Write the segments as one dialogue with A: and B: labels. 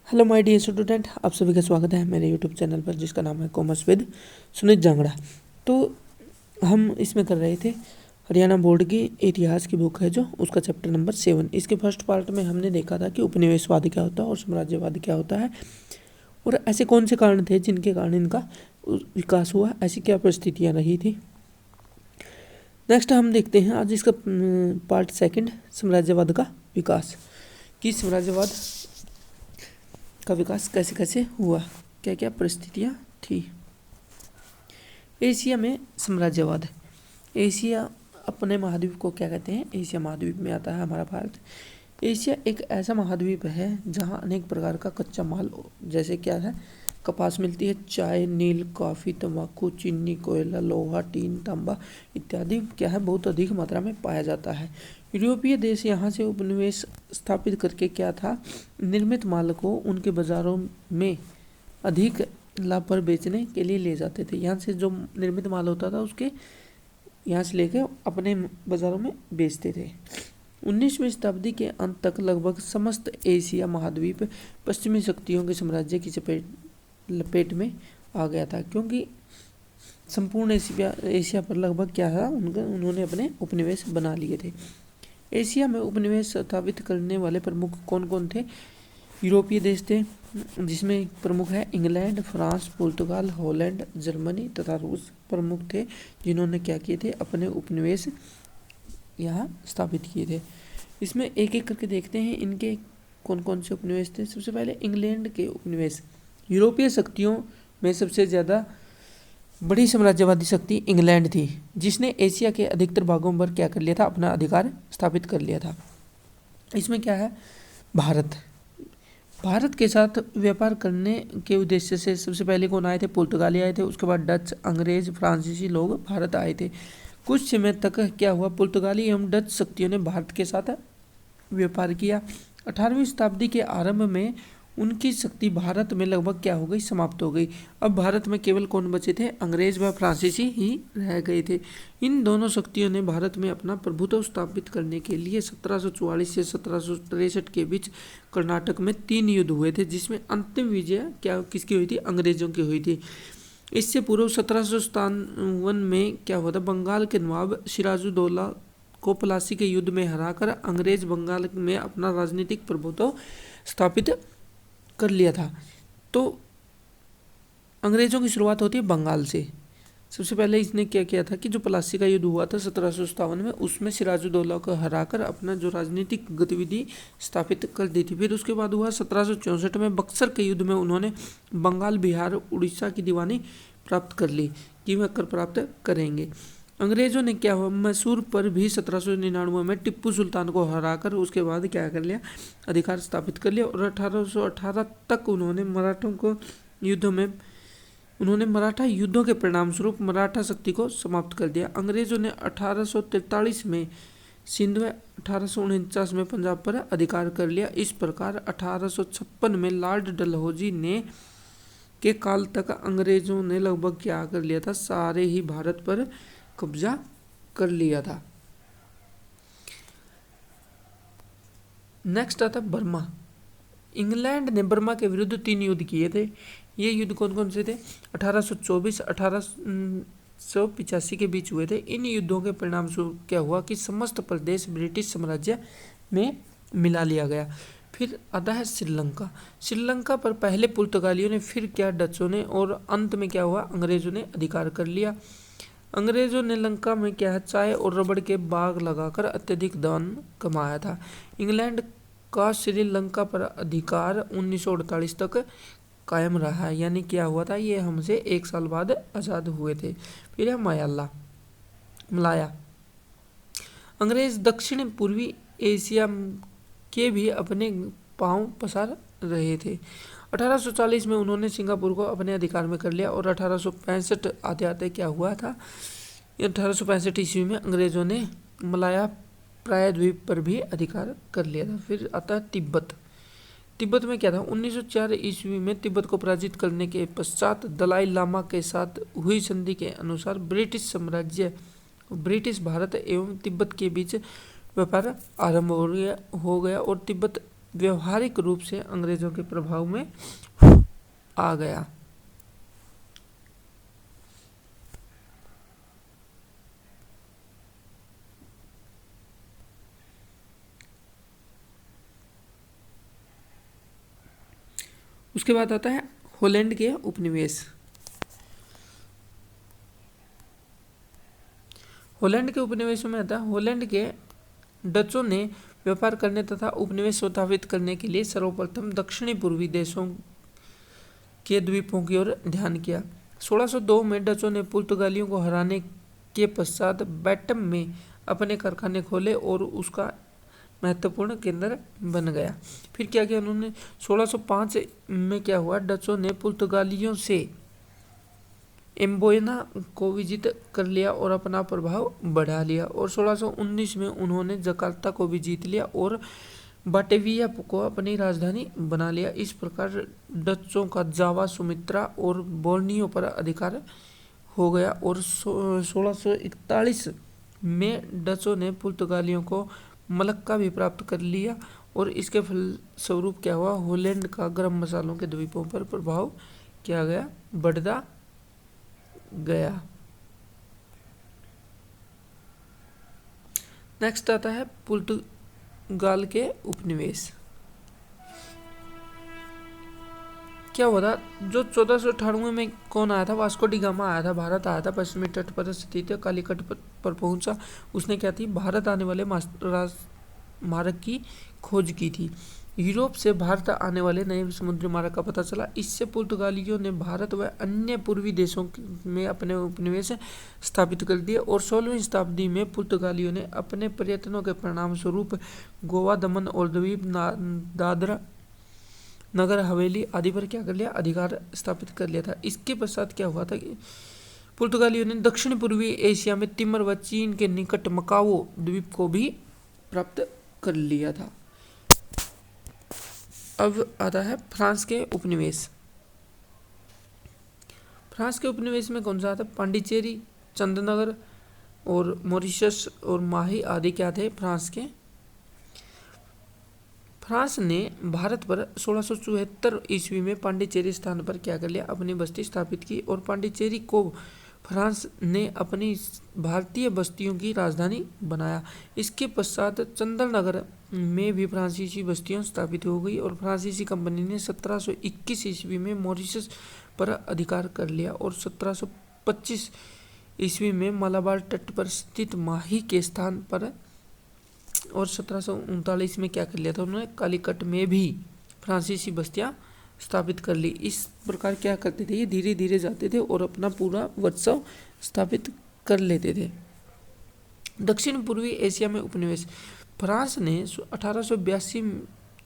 A: Hello my dear student, आप सभी का स्वागत है मेरे यूट्यूब चैनल पर जिसका नाम है कॉमर्स विद सुनीत जांगड़ा। तो हम इसमें कर रहे थे हरियाणा बोर्ड की इतिहास की बुक है जो उसका चैप्टर नंबर 7। इसके फर्स्ट पार्ट में हमने देखा था कि उपनिवेशवाद क्या होता है और साम्राज्यवाद क्या होता है और ऐसे कौन से कारण थे जिनके कारण इनका विकास हुआ, ऐसी क्या परिस्थितियाँ रही थी। नेक्स्ट हम देखते हैं आज इसका पार्ट सेकंड, साम्राज्यवाद का विकास। कि साम्राज्यवाद का विकास कैसे कैसे हुआ, क्या क्या परिस्थितियाँ थी। एशिया में साम्राज्यवाद। एशिया अपने महाद्वीप को क्या कहते हैं? एशिया महाद्वीप में आता है हमारा भारत। एशिया एक ऐसा महाद्वीप है जहाँ अनेक प्रकार का कच्चा माल जैसे क्या है, कपास मिलती है, चाय, नील, कॉफ़ी, तंबाकू, चीनी, कोयला, लोहा, टीन, तांबा इत्यादि क्या है बहुत अधिक मात्रा में पाया जाता है। यूरोपीय देश यहाँ से उपनिवेश स्थापित करके क्या था, निर्मित माल को उनके बाज़ारों में अधिक लाभ पर बेचने के लिए ले जाते थे। यहाँ से जो निर्मित माल होता था उसके यहाँ से लेकर अपने बाज़ारों में बेचते थे। 19वीं शताब्दी के अंत तक लगभग समस्त एशिया महाद्वीप पश्चिमी शक्तियों के साम्राज्य की लपेट में आ गया था, क्योंकि संपूर्ण एशिया पर लगभग क्या था, उन्होंने अपने उपनिवेश बना लिए थे। एशिया में उपनिवेश स्थापित करने वाले प्रमुख कौन कौन थे? यूरोपीय देश थे, जिसमें प्रमुख है इंग्लैंड, फ्रांस, पुर्तगाल, हॉलैंड, जर्मनी तथा रूस प्रमुख थे, जिन्होंने क्या किए थे, अपने उपनिवेश यहाँ स्थापित किए थे। इसमें एक एक करके देखते हैं इनके कौन कौन से उपनिवेश थे। सबसे पहले इंग्लैंड के उपनिवेश। यूरोपीय शक्तियों में सबसे ज़्यादा बड़ी साम्राज्यवादी शक्ति इंग्लैंड थी, जिसने एशिया के अधिकतर भागों पर क्या कर लिया था, अपना अधिकार स्थापित कर लिया था। इसमें क्या है, भारत के साथ व्यापार करने के उद्देश्य से सबसे पहले कौन आए थे? पुर्तगाली आए थे। उसके बाद डच, अंग्रेज, फ्रांसीसी लोग भारत आए थे। कुछ समय तक क्या हुआ, पुर्तगाली एवं डच शक्तियों ने भारत के साथ व्यापार किया। 18वीं शताब्दी के आरंभ में उनकी शक्ति भारत में लगभग क्या हो गई, समाप्त हो गई। अब भारत में केवल कौन बचे थे? अंग्रेज व फ्रांसीसी ही रह गए थे। इन दोनों शक्तियों ने भारत में अपना प्रभुत्व स्थापित करने के लिए 1744 से 1763 के बीच कर्नाटक में 3 युद्ध हुए थे, जिसमें अंतिम विजय क्या किसकी हुई थी? अंग्रेजों की हुई थी। इससे पूर्व 1757 में क्या हुआ था, बंगाल के नवाब सिराजुद्दौला को प्लासी के युद्ध में हराकर अंग्रेज बंगाल में अपना राजनीतिक प्रभुत्व स्थापित कर लिया था। तो अंग्रेजों की शुरुआत होती है बंगाल से। सबसे पहले इसने क्या किया था कि जो प्लासी का युद्ध हुआ था 1757 में, उसमें सिराजुद्दौला को हराकर अपना जो राजनीतिक गतिविधि स्थापित कर दी थी। फिर उसके बाद हुआ 1764 में बक्सर के युद्ध में उन्होंने बंगाल, बिहार, उड़ीसा की दीवानी प्राप्त कर ली कि वह कर प्राप्त करेंगे। अंग्रेजों ने क्या हुआ, मैसूर पर भी 1799 में टिप्पू सुल्तान को हराकर उसके बाद क्या कर लिया, अधिकार स्थापित कर लिया। और 1818 तक उन्होंने मराठा युद्धों के परिणाम स्वरूप मराठा शक्ति को समाप्त कर दिया। अंग्रेजों ने 1843 में सिंध व 1849 में पंजाब पर अधिकार कर लिया। इस प्रकार 1856 में लॉर्ड डलहौजी ने के काल तक अंग्रेजों ने लगभग क्या कर लिया था, सारे ही भारत पर कब्जा कर लिया था। नेक्स्ट आता बर्मा। इंग्लैंड ने बर्मा के विरुद्ध 3 युद्ध किए थे। ये युद्ध कौन कौन से थे? 1824 1885 के बीच हुए थे। इन युद्धों के परिणाम स्वरूप क्या हुआ कि समस्त प्रदेश ब्रिटिश साम्राज्य में मिला लिया गया। फिर आता है श्रीलंका। श्रीलंका पर पहले पुर्तगालियों ने, फिर क्या डचों ने, और अंत में क्या हुआ, अंग्रेजों ने अधिकार कर लिया। अंग्रेजों ने लंका में क्या है, चाय और रबड़ के बाग लगाकर अत्यधिक धन कमाया था। इंग्लैंड का श्रीलंका पर अधिकार 1948 तक कायम रहा, यानी क्या हुआ था, ये हमसे 1 साल बाद आज़ाद हुए थे। फिर है मलाया। अंग्रेज दक्षिण पूर्वी एशिया के भी अपने पांव पसार रहे थे। 1840 में उन्होंने सिंगापुर को अपने अधिकार में कर लिया और 1865 आते आते क्या हुआ था, 1865 ईस्वी में अंग्रेजों ने मलाया प्रायद्वीप पर भी अधिकार कर लिया था। फिर आता है तिब्बत में क्या था, 1904 ईस्वी में तिब्बत को पराजित करने के पश्चात दलाई लामा के साथ हुई संधि के अनुसार ब्रिटिश भारत एवं तिब्बत के बीच व्यापार आरंभ हो गया और तिब्बत व्यवहारिक रूप से अंग्रेजों के प्रभाव में आ गया। उसके बाद आता है हॉलैंड के उपनिवेश। हॉलैंड के उपनिवेशों में आता है हॉलैंड के डचों ने व्यापार करने तथा उपनिवेश स्थापित करने के लिए सर्वप्रथम दक्षिणी पूर्वी देशों के द्वीपों की ओर ध्यान किया। 1602 में डचों ने पुर्तगालियों को हराने के पश्चात बैटम में अपने कारखाने खोले और उसका महत्वपूर्ण केंद्र बन गया। फिर क्या किया उन्होंने, 1605 में क्या हुआ, डचों ने पुर्तगालियों से एम्बोयना को विजित कर लिया और अपना प्रभाव बढ़ा लिया और 1619 में उन्होंने जकार्ता को भी जीत लिया और बाटेविया को अपनी राजधानी बना लिया। इस प्रकार डचों का जावा, सुमित्रा और बोर्नियो पर अधिकार हो गया और 1641 में डचों ने पुर्तगालियों को मलक्का भी प्राप्त कर लिया और इसके फलस्वरूप क्या हुआ, हॉलैंड का गरम मसालों के द्वीपों पर प्रभाव किया गया, बढ़ता गया। नेक्स्ट आता है पुर्तगाल के उपनिवेश। क्या हुआ था, जो 1498 में कौन आया था, वास्को डी गामा आया था, भारत आया था, पश्चिमी तट पर स्थित कालीकट पर पहुंचा। उसने क्या थी, भारत आने वाले मार्ग की खोज की थी। यूरोप से भारत आने वाले नए समुद्री मार्ग का पता चला। इससे पुर्तगालियों ने भारत व अन्य पूर्वी देशों में अपने उपनिवेश स्थापित कर दिए और 16वीं शताब्दी में पुर्तगालियों ने अपने प्रयत्नों के परिणाम स्वरूप गोवा, दमन और द्वीप, दादरा नगर हवेली आदि पर क्या कर लिया, अधिकार स्थापित कर लिया था। इसके पश्चात क्या हुआ था कि पुर्तगालियों ने दक्षिण पूर्वी एशिया में तिमर व चीन के निकट मकाओ द्वीप को भी प्राप्त कर लिया था। अब आता है फ्रांस के उपनिवेश। फ्रांस के उपनिवेश में कौन सा आता है, पांडिचेरी, चंदनगर और मॉरिशस और माही आदि क्या थे फ्रांस के। फ्रांस ने भारत पर 1674 ईस्वी में पांडिचेरी स्थान पर क्या कर लिया, अपनी बस्ती स्थापित की और पांडिचेरी को फ्रांस ने अपनी भारतीय बस्तियों की राजधानी बनाया। इसके पश्चात चंदननगर में भी फ्रांसीसी बस्तियां स्थापित हो गई और फ्रांसीसी कंपनी ने 1721 ईस्वी में मॉरिशस पर अधिकार कर लिया और 1725 ईस्वी में मलाबार तट पर स्थित माही के स्थान पर और 1739 में क्या कर लिया था उन्होंने, कालीकट में भी फ्रांसीसी बस्तियां स्थापित कर ली। इस प्रकार क्या करते थे, ये धीरे धीरे जाते थे और अपना पूरा वर्चस्व स्थापित कर लेते थे। दक्षिण पूर्वी एशिया में उपनिवेश। फ्रांस ने 1882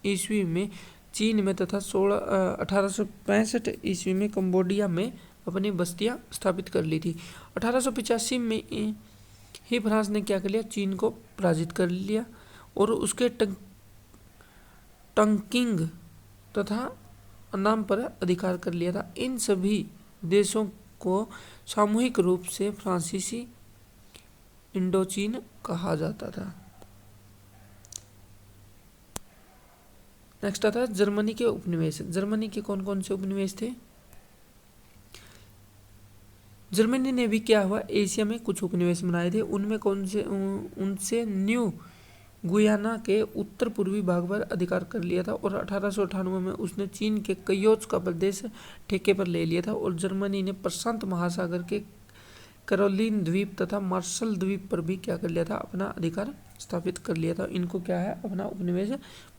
A: ईस्वी में चीन में तथा 1865 ईस्वी में कंबोडिया में अपनी बस्तियां स्थापित कर ली थी। 1885 में ही फ्रांस ने क्या कर लिया, चीन को पराजित कर लिया और उसके टंकिंग तथा अन्नाम पर अधिकार कर लिया था। इन सभी देशों को सामूहिक रूप से फ्रांसीसी इंडोचीन कहा जाता था। नेक्स्ट आता है जर्मनी के उपनिवेश। जर्मनी के कौन कौन से उपनिवेश थे। जर्मनी ने भी क्या हुआ, एशिया में कुछ उपनिवेश बनाए थे। उनमें कौन से, उनसे न्यू गुयाना के उत्तर पूर्वी भाग पर अधिकार कर लिया था और 1898 में उसने चीन के कयोच का प्रदेश ठेके पर ले लिया था और जर्मनी ने प्रशांत महासागर के कैरोलिन द्वीप तथा मार्शल द्वीप पर भी क्या कर लिया था, अपना अधिकार स्थापित कर लिया था। इनको क्या है, अपना उपनिवेश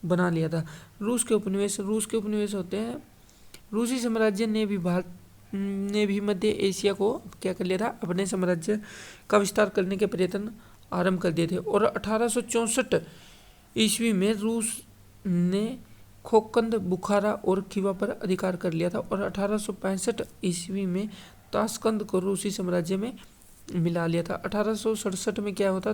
A: बना लिया था। रूस के उपनिवेश। रूस के उपनिवेश होते हैं, रूसी साम्राज्य ने भी मध्य एशिया को क्या कर लिया था, अपने साम्राज्य का विस्तार करने के प्रयत्न आरंभ कर दिए थे और 1864 ईस्वी में रूस ने खोकंद, बुखारा और खिवा पर अधिकार कर लिया था और 1865 ईस्वी में ताशकंद को रूसी साम्राज्य में मिला लिया था। 1867 में क्या होता,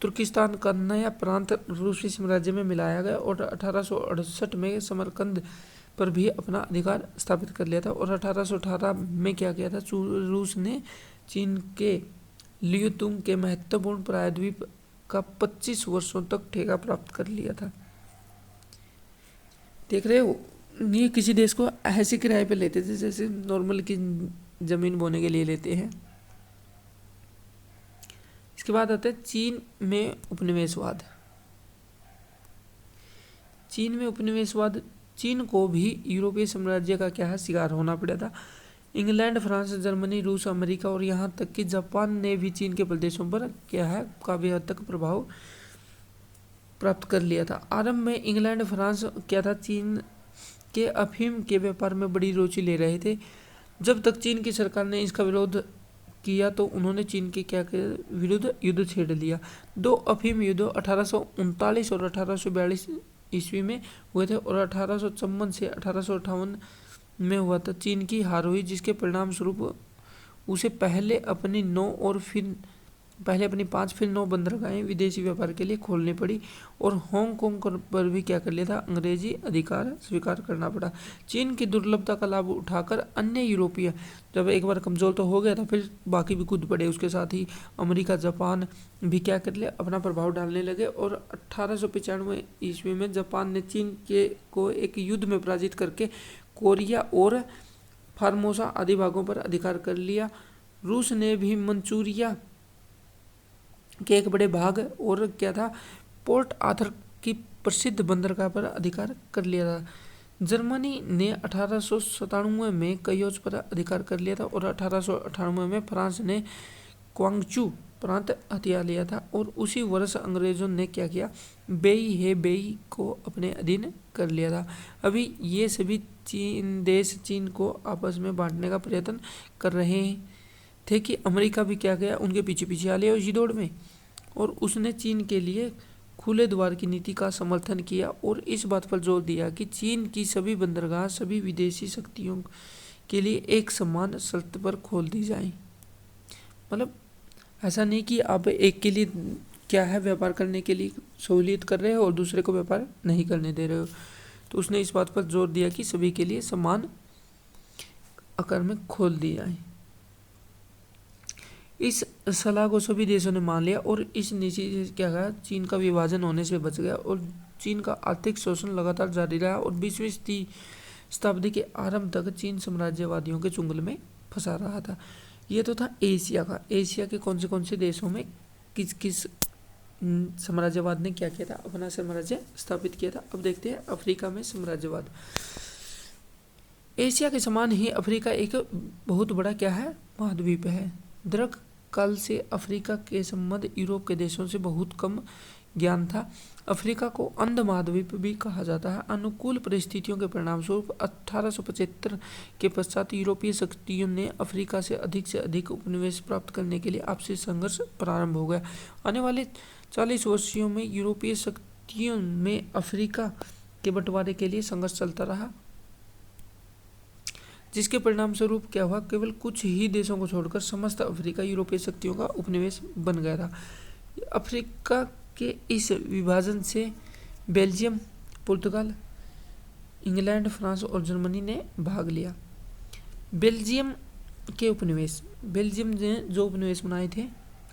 A: तुर्किस्तान का नया प्रांत रूसी साम्राज्य में मिलाया गया और 1868 में समरकंद पर भी अपना अधिकार स्थापित कर लिया था और 1818 में क्या किया था, रूस ने चीन के लियोतुंग के महत्वपूर्ण प्रायद्वीप का 25 वर्षों तक ठेका प्राप्त कर लिया था। देख रहे हो, ये किसी देश को ऐसे किराए पे लेते थे जैसे नॉर्मल की जमीन बोने के लिए लेते हैं। इसके बाद आता है चीन में उपनिवेशवाद। चीन में उपनिवेशवाद, चीन को भी यूरोपीय साम्राज्य का क्या है शिकार होना पड़ा था। इंग्लैंड, फ्रांस, जर्मनी, रूस, अमेरिका और यहाँ तक कि जापान ने भी चीन के प्रदेशों पर क्या है काफी हद तक प्रभाव प्राप्त कर लिया था। आरंभ में इंग्लैंड, फ्रांस क्या था, चीन के अफीम के व्यापार में बड़ी रुचि ले रहे थे। जब तक चीन की सरकार ने इसका विरोध किया तो उन्होंने चीन के क्या के विरुद्ध युद्ध छेड़ लिया। दो अफीम युद्ध 1839 और 1842 ईस्वी में हुए थे और 1854 से 1858 में हुआ था। चीन की हार हुई, जिसके परिणाम स्वरूप उसे पहले अपनी 5 फिर 9 बंदरगाहें विदेशी व्यापार के लिए खोलनी पड़ी और हांगकांग पर भी क्या कर लिया था, अंग्रेजी अधिकार स्वीकार करना पड़ा। चीन की दुर्लभता का लाभ उठाकर अन्य यूरोपीय जब एक बार कमजोर तो हो गया था, फिर बाकी भी कूद पड़े। उसके साथ ही अमेरिका, जापान भी क्या कर लिया, अपना प्रभाव डालने लगे और 1895 ईस्वी में जापान ने चीन को एक युद्ध में पराजित करके कोरिया और फार्मोसा आदि भागों पर अधिकार कर लिया। रूस ने भी मंचूरिया के एक बड़े भाग और क्या था, पोर्ट आर्थर की प्रसिद्ध बंदरगाह पर अधिकार कर लिया था। जर्मनी ने 1897 में कयोच पर अधिकार कर लिया था और 1898 में फ्रांस ने क्वांगचू प्रांत हथिया लिया था और उसी वर्ष अंग्रेजों ने क्या किया, बेई को अपने अधीन कर लिया था। अभी ये सभी देश चीन को आपस में बांटने का प्रयत्न कर रहे थे कि अमेरिका भी क्या गया, उनके पीछे पीछे आ लिया उसी दौड़ में, और उसने चीन के लिए खुले द्वार की नीति का समर्थन किया और इस बात पर जोर दिया कि चीन की सभी बंदरगाह सभी विदेशी शक्तियों के लिए एक समान शर्त पर खोल दी जाए। मतलब ऐसा नहीं कि आप एक के लिए क्या है व्यापार करने के लिए सहूलियत कर रहे हो और दूसरे को व्यापार नहीं करने दे रहे हो। तो उसने इस बात पर जोर दिया कि सभी के लिए समान आकार में खोल दी जाए। इस सलाह को सभी देशों ने मान लिया और इस नीति से क्या कहा, चीन का विभाजन होने से बच गया और चीन का आर्थिक शोषण लगातार जारी रहा और 20वीं शताब्दी के आरंभ तक चीन साम्राज्यवादियों के चुंगल में फंसा रहा था। ये तो था एशिया का। एशिया के कौन से देशों में किस किस साम्राज्यवाद ने क्या किया था, अपना साम्राज्य स्थापित किया था। अब देखते हैं अफ्रीका में साम्राज्यवाद। एशिया के समान ही अफ्रीका एक बहुत बड़ा क्या है, महाद्वीप है। दीर्घ काल से अफ्रीका के संबंध यूरोप के देशों से बहुत कम ज्ञान था। अफ्रीका को अंध महाद्वीप भी कहा जाता है। अनुकूल परिस्थितियों के परिणाम स्वरूप 1875 के पश्चात यूरोपीय शक्तियों ने अफ्रीका से अधिक उपनिवेश प्राप्त करने के लिए आपसी संघर्ष प्रारंभ हो गया। आने वाले 40 वर्षों में यूरोपीय शक्तियों में अफ्रीका के बंटवारे के लिए संघर्ष चलता रहा, जिसके परिणाम स्वरूप क्या हुआ, केवल कुछ ही देशों को छोड़कर समस्त अफ्रीका यूरोपीय शक्तियों का उपनिवेश बन गया था। अफ्रीका के इस विभाजन से बेल्जियम, पुर्तगाल, इंग्लैंड, फ्रांस और जर्मनी ने भाग लिया। बेल्जियम के उपनिवेश, बेल्जियम ने जो उपनिवेश बनाए थे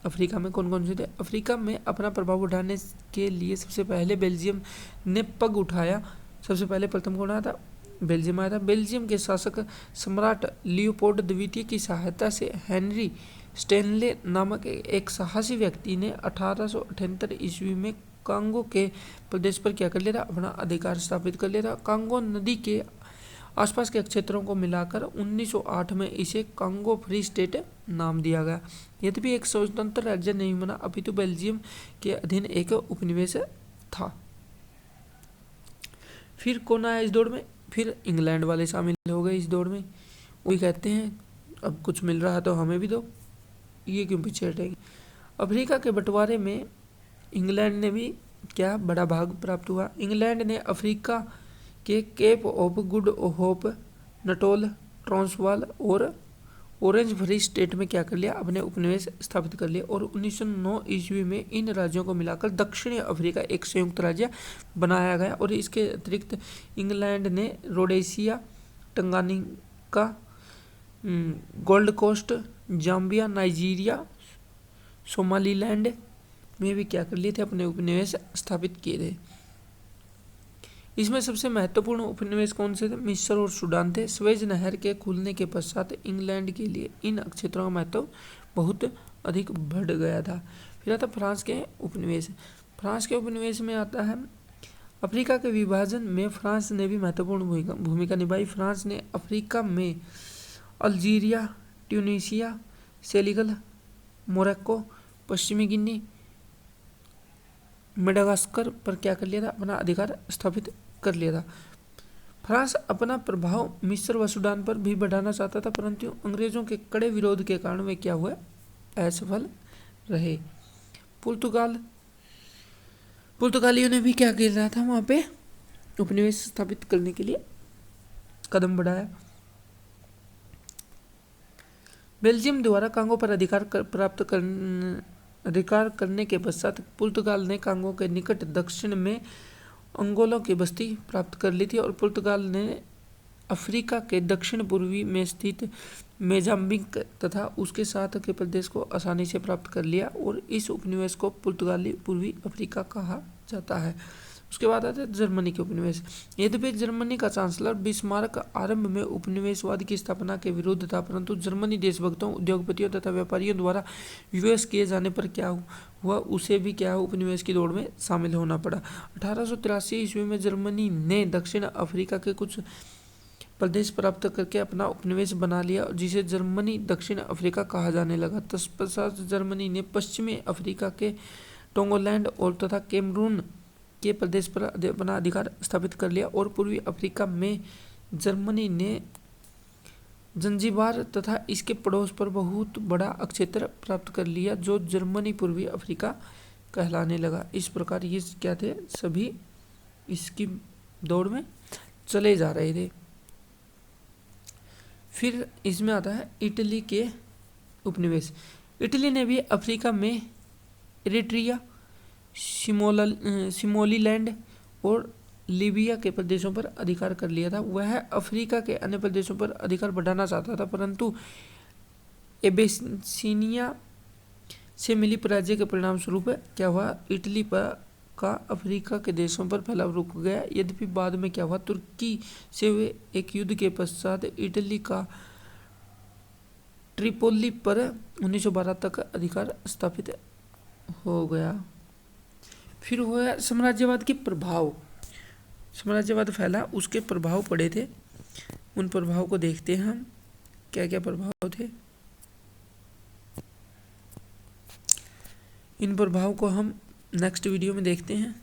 A: अफ्रीका में, कौन कौन से थे। अफ्रीका में अपना प्रभाव उठाने के लिए सबसे पहले बेल्जियम ने पग उठाया। सबसे पहले प्रथम कौन आया था, बेल्जियम आया था। बेल्जियम के शासक सम्राट लियोपोल्ड द्वितीय की सहायता से हेनरी स्टेनले नामक एक साहसी व्यक्ति ने 1878 ईस्वी में कांगो के प्रदेश पर क्या कर लिया था, अपना अधिकार स्थापित कर लिया था। कांगो नदी के आसपास के क्षेत्रों को मिलाकर 1908 में इसे कांगो फ्री स्टेट नाम दिया गया। यद्यपि एक स्वतंत्र राज्य नहीं बना, अपितु बेल्जियम के अधीन एक उपनिवेश था। फिर कौन आया इस दौड़ में, फिर इंग्लैंड वाले शामिल हो गए इस दौड़ में। वही कहते हैं अब कुछ मिल रहा है तो हमें भी दो, ये क्यों पीछे हटेंगे। अफ्रीका के बंटवारे में इंग्लैंड ने भी क्या बड़ा भाग प्राप्त हुआ। इंग्लैंड ने अफ्रीका के Cape of Good Hope, Natal, Transvaal और ऑरेंज फ्री स्टेट में क्या कर लिया, अपने उपनिवेश स्थापित कर लिए और 1909 ईस्वी में इन राज्यों को मिलाकर दक्षिणी अफ्रीका एक संयुक्त राज्य बनाया गया। और इसके अतिरिक्त इंग्लैंड ने Rhodesia, Tanganyika, Gold Coast, Zambia, Nigeria, Somaliland में भी क्या कर लिए थे, अपने उपनिवेश स्थापित किए थे। इसमें सबसे महत्वपूर्ण उपनिवेश कौन से थे? मिस्र और सूडान थे। स्वेज नहर के खुलने के पश्चात इंग्लैंड के लिए इन क्षेत्रों का महत्व बहुत अधिक बढ़ गया था। फिर आता फ्रांस के उपनिवेश। फ्रांस के उपनिवेश में आता है अफ्रीका के विभाजन में फ्रांस ने भी महत्वपूर्ण भूमिका निभाई। फ्रांस ने अफ्रीका में अल्जीरिया, ट्यूनीशिया, सेनेगल, मोरक्को, पश्चिमी गिनी, मेडागास्कर पर क्या कर लिया था? अपना अधिकार स्थापित कर लिया था। फ्रांस अपना प्रभाव मिस्र व सूडान पर भी बढ़ाना चाहता था, परंतु अंग्रेजों के कड़े विरोध के कारण वे क्या हुए? असफल रहे। पुर्तगालियों ने भी क्या कर रहा था? वहां पे उपनिवेश स्थापित करने के लिए कदम बढ़ाया। बेल्जियम द्वारा कांगो पर अधिकार करने के पश्चात पुर्तगाल ने कांगो के निकट दक्षिण में अंगोला की बस्ती प्राप्त कर ली थी और पुर्तगाल ने अफ्रीका के दक्षिण पूर्वी में स्थित मोजाम्बिक तथा उसके साथ के प्रदेश को आसानी से प्राप्त कर लिया और इस उपनिवेश को पुर्तगाली पूर्वी अफ्रीका कहा जाता है। उसके बाद आता है जर्मनी के उपनिवेश। यद्यपि जर्मनी का चांसलर बिस्मार्क आरंभ में उपनिवेशवाद की स्थापना के विरुद्ध था, परंतु जर्मनी देशभक्तों, उद्योगपतियों तथा व्यापारियों द्वारा विवश किए जाने पर क्या हुआ? उसे भी क्या उपनिवेश की दौड़ में शामिल होना पड़ा। 1883 ईस्वी में जर्मनी ने दक्षिण अफ्रीका के कुछ प्रदेश प्राप्त करके अपना उपनिवेश बना लिया, जिसे जर्मनी दक्षिण अफ्रीका कहा जाने लगा। तत्पश्चात जर्मनी ने पश्चिमी अफ्रीका के टोंगोलैंड और तथा कैमरून के प्रदेश पर अपना अधिकार स्थापित कर लिया और पूर्वी अफ्रीका में जर्मनी ने जंजीबार तथा इसके पड़ोस पर बहुत बड़ा क्षेत्र प्राप्त कर लिया, जो जर्मनी पूर्वी अफ्रीका कहलाने लगा। इस प्रकार ये क्या थे? सभी इसकी दौड़ में चले जा रहे थे। फिर इसमें आता है इटली के उपनिवेश। इटली ने भी अफ्रीका में एरिट्रिया, सिमोलीलैंड और लीबिया के प्रदेशों पर अधिकार कर लिया था। वह अफ्रीका के अन्य प्रदेशों पर अधिकार बढ़ाना चाहता था, परंतु एबेसिनिया से मिली पराजय के परिणाम स्वरूप क्या हुआ? इटली का अफ्रीका के देशों पर फैलाव रुक गया। यद्यपि बाद में क्या हुआ? तुर्की से हुए एक युद्ध के पश्चात इटली का ट्रिपोली पर 1912 तक अधिकार स्थापित हो गया। फिर हुआ साम्राज्यवाद के प्रभाव। साम्राज्यवाद फैला, उसके प्रभाव पड़े थे। उन प्रभाव को देखते हैं हम, क्या क्या प्रभाव थे। इन प्रभाव को हम नेक्स्ट वीडियो में देखते हैं।